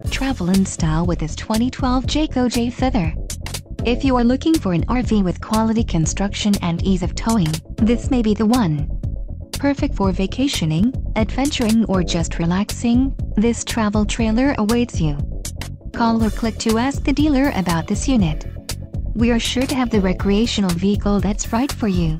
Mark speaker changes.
Speaker 1: Travel in style with this 2012 Jayco Jay Feather. If you are looking for an RV with quality construction and ease of towing, this may be the one. Perfect for vacationing, adventuring, or just relaxing, this travel trailer awaits you. Call or click to ask the dealer about this unit. We are sure to have the recreational vehicle that's right for you.